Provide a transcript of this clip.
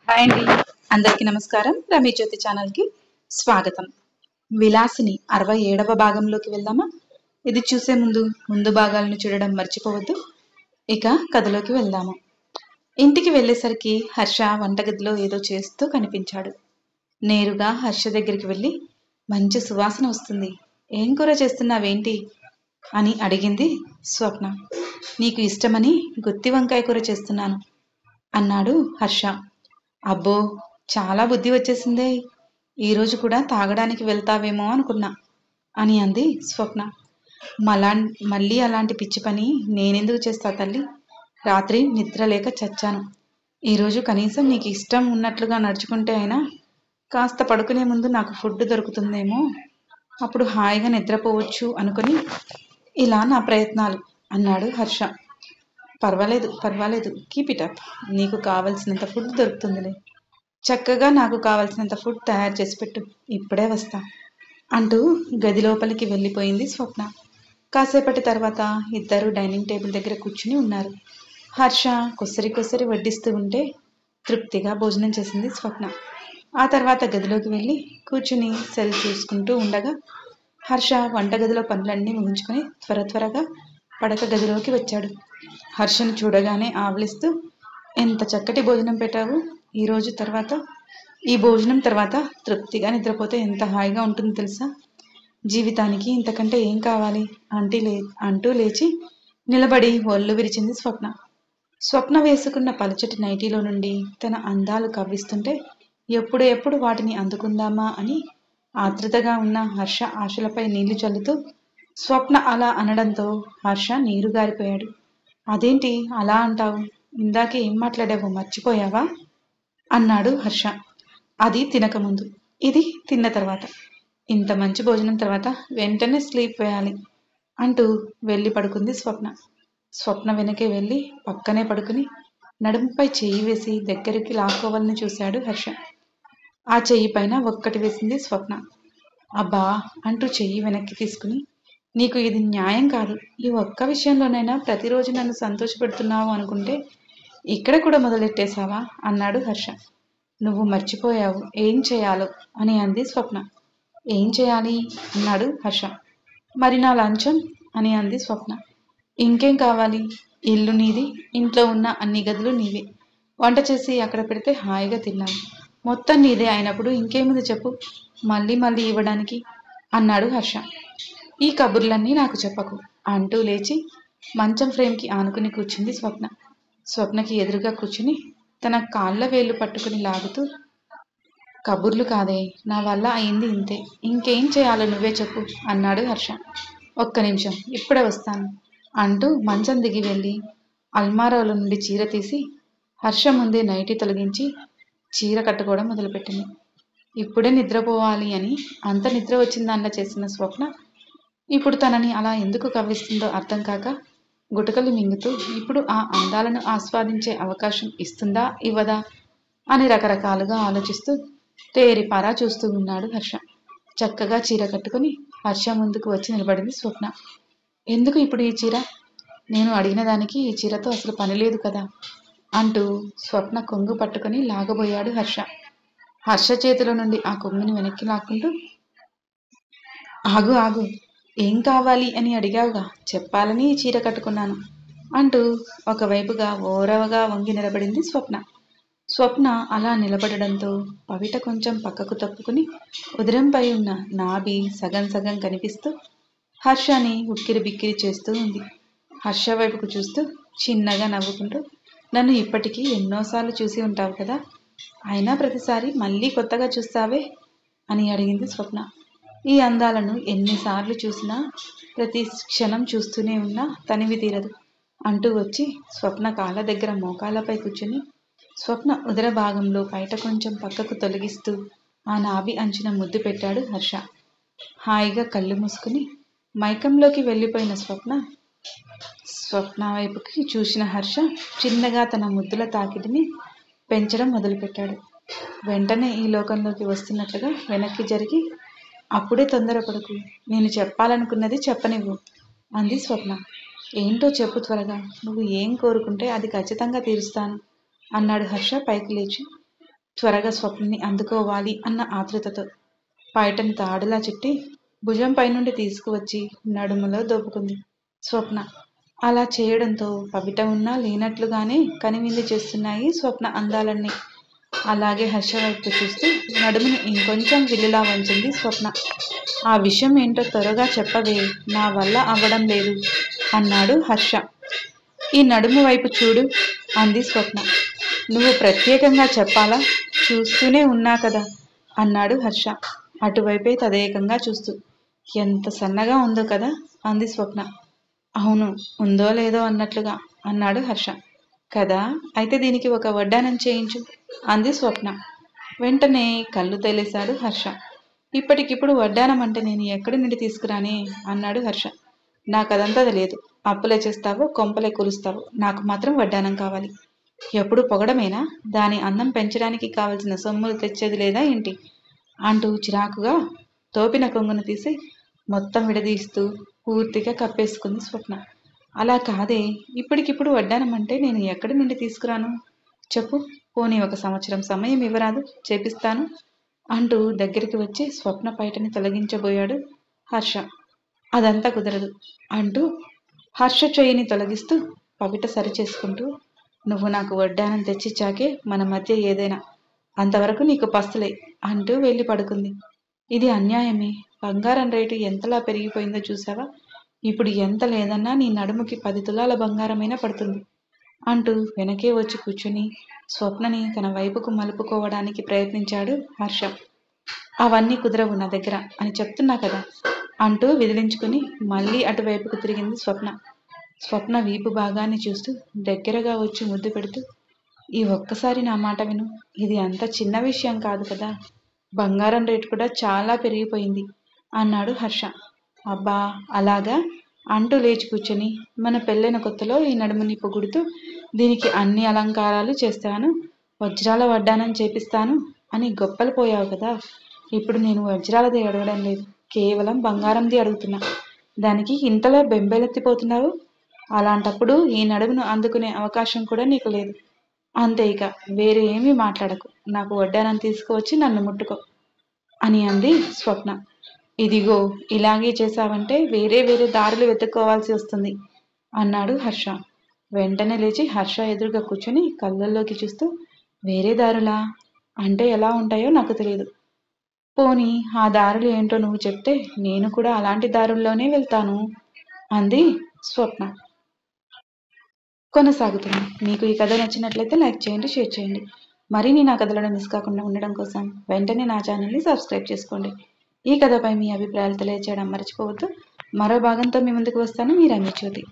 Hi అండి. అందరికీ నమస్కారం. రమీ జ్యోతి ఛానల్‌కి స్వాగతం. 'విలాసిని' 67వ భాగంలోకి వెళ్దామా? ఇది చూసే ముందు భాగాలను చూడడం మర్చిపోవద్దు. ఇక కథలోకి వెళ్దాము. ఇంటికి వెళ్ళేసరికి హర్ష వంటగదిలో ఏదో చేస్తూ కనిపించాడు. నేరుగా హర్ష దగ్గరికి వెళ్ళి, మంచి సువాసన వస్తుంది. ఏం కూర చేస్తున్నావేంటి? అని అడిగింది స్వప్న. నీకు ఇష్టమని గుత్తి వంకాయ కూర చేస్తున్నాను అన్నాడు హర్ష. అబ్బో, చాలా బుద్ధి వచ్చేసిందే. ఈరోజు కూడా తాగడానికి వెళ్తావేమో అనుకున్నా అని అంది స్వప్న. మళ్ళీ అలాంటి పిచ్చి పని నేనెందుకు చేస్తా తల్లి? రాత్రి నిద్ర లేక చచ్చాను. ఈరోజు కనీసం నీకు ఇష్టం ఉన్నట్లుగా నడుచుకుంటే అయినా కాస్త పడుకునే ముందు నాకు ఫుడ్ దొరుకుతుందేమో, అప్పుడు హాయిగా నిద్రపోవచ్చు అనుకుని ఇలా నా ప్రయత్నాలు అన్నాడు హర్ష. పర్వాలేదు, కీప్ ఇట్ అప్. నీకు కావలసినంత ఫుడ్ దొరుకుతుందిలే. చక్కగా నాకు కావలసినంత ఫుడ్ తయారు చేసి పెట్టు, ఇప్పుడే వస్తా అంటూ గది లోపలికి వెళ్ళిపోయింది స్వప్న. కాసేపటి తర్వాత ఇద్దరు డైనింగ్ టేబుల్ దగ్గర కూర్చుని ఉన్నారు. హర్ష కొసరి వడ్డిస్తూ ఉంటే తృప్తిగా భోజనం చేసింది స్వప్న. ఆ తర్వాత గదిలోకి వెళ్ళి కూర్చుని సెల్ చూసుకుంటూ ఉండగా హర్ష వంటగదిలో పనులన్నీ ముగించుకొని త్వరగా పడక గదిలోకి వచ్చాడు. హర్షను చూడగానే ఆవలిస్తూ, ఎంత చక్కటి భోజనం పెట్టావు. ఈ భోజనం తర్వాత తృప్తిగా నిద్రపోతే ఎంత హాయిగా ఉంటుందో తెలుసా? జీవితానికి ఇంతకంటే ఏం కావాలి అంటూ లేచి నిలబడి ఒళ్ళు విరిచింది స్వప్న. స్వప్న వేసుకున్న పలుచటి నైటీలో నుండి తన అందాలు కవ్విస్తుంటే ఎప్పుడు వాటిని అందుకుందామా అని ఆతృతగా ఉన్న హర్ష ఆశలపై నీళ్లు చల్లుతూ స్వప్న అలా అనడంతో హర్ష నీరు గారిపోయాడు. అదేంటి అలా అంటావు? ఇందాకే ఏం మాట్లాడావో మర్చిపోయావా అన్నాడు హర్ష. అది తినకముందు, ఇది తిన్న తర్వాత. ఇంత మంచి భోజనం తర్వాత వెంటనే స్లీప్ వేయాలి అంటూ వెళ్ళి పడుకుంది స్వప్న. స్వప్న వెనకే వెళ్ళి పక్కనే పడుకుని నడుముపై చెయ్యి వేసి దగ్గరికి లాక్కోవాలని చూశాడు హర్ష. ఆ చెయ్యి పైన ఒక్కటి వేసింది స్వప్న. అబ్బా అంటూ చెయ్యి వెనక్కి తీసుకుని, నీకు ఇది న్యాయం కాదు. ఈ ఒక్క విషయంలోనైనా ప్రతిరోజు నన్ను సంతోషపెడుతున్నావు అనుకుంటే ఇక్కడ కూడా మొదలెట్టేశావా అన్నాడు హర్ష. నువ్వు మర్చిపోయావు ఏం చేయాలో అని అంది స్వప్న. ఏం చేయాలి అన్నాడు హర్ష. మరి నా లంచం అని అంది స్వప్న. ఇంకేం కావాలి? ఇల్లు నీది, ఇంట్లో ఉన్న అన్ని గదులు నీవే. వంట చేసి అక్కడ పెడితే హాయిగా తిన్నాను. మొత్తం నీదే అయినప్పుడు ఇంకేముంది చెప్పు, మళ్ళీ ఇవ్వడానికి అన్నాడు హర్ష. ఈ కబుర్లన్నీ నాకు చెప్పకు అంటూ లేచి మంచం ఫ్రేమ్కి ఆనుకుని కూర్చుంది స్వప్న. స్వప్నకి ఎదురుగా కూర్చుని తన కాళ్ళ వేళ్ళు పట్టుకుని లాగుతూ, కబుర్లు కాదే, నా వల్ల అయింది ఇంతే. ఇంకేం చేయాలో నువ్వే చెప్పు అన్నాడు హర్ష. ఒక్క నిమిషం, ఇప్పుడే వస్తాను అంటూ మంచం దిగి వెళ్ళి అల్మారాలో నుండి చీర తీసి హర్ష ముందే నైటీ తొలగించి చీర కట్టుకోవడం మొదలుపెట్టింది. ఇప్పుడే నిద్రపోవాలి అని అంత నిద్ర వచ్చిందల్లా చేసిన స్వప్న ఇప్పుడు తనని అలా ఎందుకు కవ్విస్తుందో అర్థం కాక గుటకలు మింగుతూ ఇప్పుడు ఆ అందాలను ఆస్వాదించే అవకాశం ఇస్తుందా ఇవ్వదా అని రకరకాలుగా ఆలోచిస్తూ తేరిపారా చూస్తూ ఉన్నాడు హర్ష. చక్కగా చీర కట్టుకుని హర్ష ముందుకు వచ్చి నిలబడింది స్వప్న. ఎందుకు ఇప్పుడు ఈ చీర? నేను అడిగిన దానికి ఈ చీరతో అసలు పని లేదు కదా అంటూ స్వప్న కొంగు పట్టుకుని లాగబోయాడు హర్ష. హర్ష చేతిలో నుండి ఆ కొంగుని వెనక్కి లాక్కుంటూ, ఆగు, ఏం కావాలి అని అడిగావుగా, చెప్పాలని ఈ చీర కట్టుకున్నాను అంటూ ఒకవైపుగా ఓరవగా వంగి నిలబడింది స్వప్న. స్వప్న అలా నిలబడడంతో పవిట కొంచెం పక్కకు తప్పుకుని ఉదరంపై ఉన్న నాభి సగం కనిపిస్తూ హర్షని ఉక్కిరి బిక్కిరి చేస్తూ ఉంది. హర్ష వైపుకు చూస్తూ చిన్నగా నవ్వుకుంటూ, నన్ను ఇప్పటికీ ఎన్నోసార్లు చూసి ఉంటావు కదా, అయినా ప్రతిసారి మళ్ళీ కొత్తగా చూస్తావే అని అడిగింది స్వప్న. ఈ అందాలను ఎన్నిసార్లు చూసినా ప్రతి క్షణం చూస్తూనే ఉన్నా తనివి తీరదు అంటూ వచ్చి స్వప్న కాళ్ళ దగ్గర మోకాళ్ళపై కూర్చుని స్వప్న ఉదర భాగంలో పైట కొంచెం పక్కకు తొలగిస్తూ ఆ నాభి అంచున ముద్దు పెట్టాడు హర్ష. హాయిగా కళ్ళు మూసుకుని మైకంలోకి వెళ్ళిపోయిన స్వప్న వైపుకి చూసిన హర్ష చిన్నగా తన ముద్దుల తాకిడిని పెంచడం మొదలుపెట్టాడు. వెంటనే ఈ లోకంలోకి వస్తున్నట్లుగా వెనక్కి జరిగి, అప్పుడే తొందరపడకు, నేను చెప్పాలనుకున్నది చెప్పనివ్వు అంది స్వప్న. ఏంటో చెప్పు త్వరగా, నువ్వు ఏం కోరుకుంటే అది ఖచ్చితంగా తీరుస్తాను అన్నాడు హర్ష పైకి లేచి. త్వరగా స్వప్నని అందుకోవాలి అన్న ఆతృతతో పైటని తాడులా చుట్టి భుజం పైనుండి తీసుకువచ్చి నడుములో దోపుకుంది స్వప్న. అలా చేయడంతో పవిట ఉన్నా లేనట్లుగానే కనివిందు చేస్తున్నాయి స్వప్న అందాలన్నీ. అలాగే హర్ష వైపు చూస్తూ నడుముని ఇంకొంచెం విల్లులా వంచింది స్వప్న. ఆ విషయం ఏంటో త్వరగా చెప్పవే, నా వల్ల అవ్వడం లేదు అన్నాడు హర్ష. ఈ నడుము వైపు చూడు అంది స్వప్న. నువ్వు ప్రత్యేకంగా చెప్పాలా, చూస్తూనే ఉన్నా కదా అన్నాడు హర్ష అటువైపే తదేకంగా చూస్తూ. ఎంత సన్నగా ఉందో కదా అంది స్వప్న. అవును, ఉందో లేదో అన్నట్లుగా అన్నాడు హర్ష. కదా, అయితే దీనికి ఒక వడ్డానం చేయించు అంది స్వప్న. వెంటనే కళ్ళు తేలేశాడు హర్ష. ఇప్పటికిప్పుడు వడ్డానం అంటే నేను ఎక్కడి నుండి తీసుకురానే అన్నాడు హర్ష. నాకదంతా లేదు, అప్పులే చేస్తావో కొంపలే కూలుస్తావో, నాకు మాత్రం వడ్డానం కావాలి. ఎప్పుడు పొగడమేనా, దాని అందం పెంచడానికి కావలసిన సొమ్ములు తెచ్చేది లేదా ఏంటి అంటూ చిరాకుగా తోపిన కొంగును తీసి మొత్తం విడదీస్తూ పూర్తిగా కప్పేసుకుంది స్వప్న. అలా కాదే, ఇప్పటికిప్పుడు వడ్డానం అంటే నేను ఎక్కడి నుండి తీసుకురాను, చెప్పు, పోనీ 1 సంవత్సరం సమయం ఇవ్వరాదు, చేపిస్తాను అంటూ దగ్గరికి వచ్చి స్వప్న పైటని తొలగించబోయాడు హర్ష. అదంతా కుదరదు అంటూ హర్ష చెయ్యిని తొలగిస్తూ పవిట సరిచేసుకుంటూ, నువ్వు నాకు వడ్డానం తెచ్చిచ్చాకే మన మధ్య ఏదైనా, అంతవరకు నీకు పస్తులే అంటూ వెళ్ళి పడుకుంది. ఇది అన్యాయమే, బంగారం రేటు ఎంతలా పెరిగిపోయిందో చూసావా, ఇప్పుడు ఎంత లేదన్నా నీ నడుముకి 10 తులాల బంగారమైనా పడుతుంది అంటూ వెనకే వచ్చి కూర్చుని స్వప్నని తన వైపుకు మలుపుకోవడానికి ప్రయత్నించాడు హర్ష. అవన్నీ కుదరవు నా దగ్గర అని చెప్తున్నా కదా అంటూ విదిలించుకుని మళ్ళీ అటువైపుకు తిరిగింది స్వప్న. స్వప్న వీపు భాగాన్ని చూస్తూ దగ్గరగా వచ్చి ముద్దు పెడుతూ, ఈ ఒక్కసారి నా మాట విను, ఇది అంత చిన్న విషయం కాదు కదా, బంగారం రేటు కూడా చాలా పెరిగిపోయింది అన్నాడు హర్ష. అబ్బా అలాగా అంటూ లేచి కూర్చొని, మన పెళ్ళైన కొత్తలో ఈ నడుముని పొగుడుతూ దీనికి అన్ని అలంకారాలు చేస్తాను, వజ్రాల వడ్డానం చేపిస్తాను అని గొప్పలు పోయావు కదా, ఇప్పుడు నేను వజ్రాలది అడగడం లేదు, కేవలం బంగారంది అడుగుతున్నా, దానికి ఇంతలో బెంబేలెత్తిపోతున్నావు, అలాంటప్పుడు ఈ నడుమును అందుకునే అవకాశం కూడా నీకు లేదు, అంతే, ఇక వేరే ఏమీ మాట్లాడకు, నాకు వడ్డానం తీసుకువచ్చి నన్ను ముట్టుకో అని అంది స్వప్న. ఇదిగో ఇలాగే చేశావంటే వేరే వేరే దారులు వెతుక్కోవాల్సి వస్తుంది అన్నాడు హర్ష. వెంటనే లేచి హర్ష ఎదురుగా కూర్చొని కళ్ళల్లోకి చూస్తూ, వేరే దారులా అంటే ఎలా ఉంటాయో నాకు తెలియదు, పోనీ ఆ దారులు ఏంటో నువ్వు చెప్తే నేను కూడా అలాంటి దారుల్లోనే వెళ్తాను అంది స్వప్న. కొనసాగుతుంది. మీకు ఈ కథ నచ్చినట్లయితే లైక్ చేయండి, షేర్ చేయండి. మరిన్ని నా కథలను మిస్ కాకుండా ఉండడం కోసం వెంటనే నా ఛానల్ని సబ్స్క్రైబ్ చేసుకోండి. ఈ కథపై మీ అభిప్రాయాలు తెలియజేయడం మర్చిపోవద్దు. మరో భాగంతో మీ ముందుకు వస్తాను. మీ రంగజ్యోతి.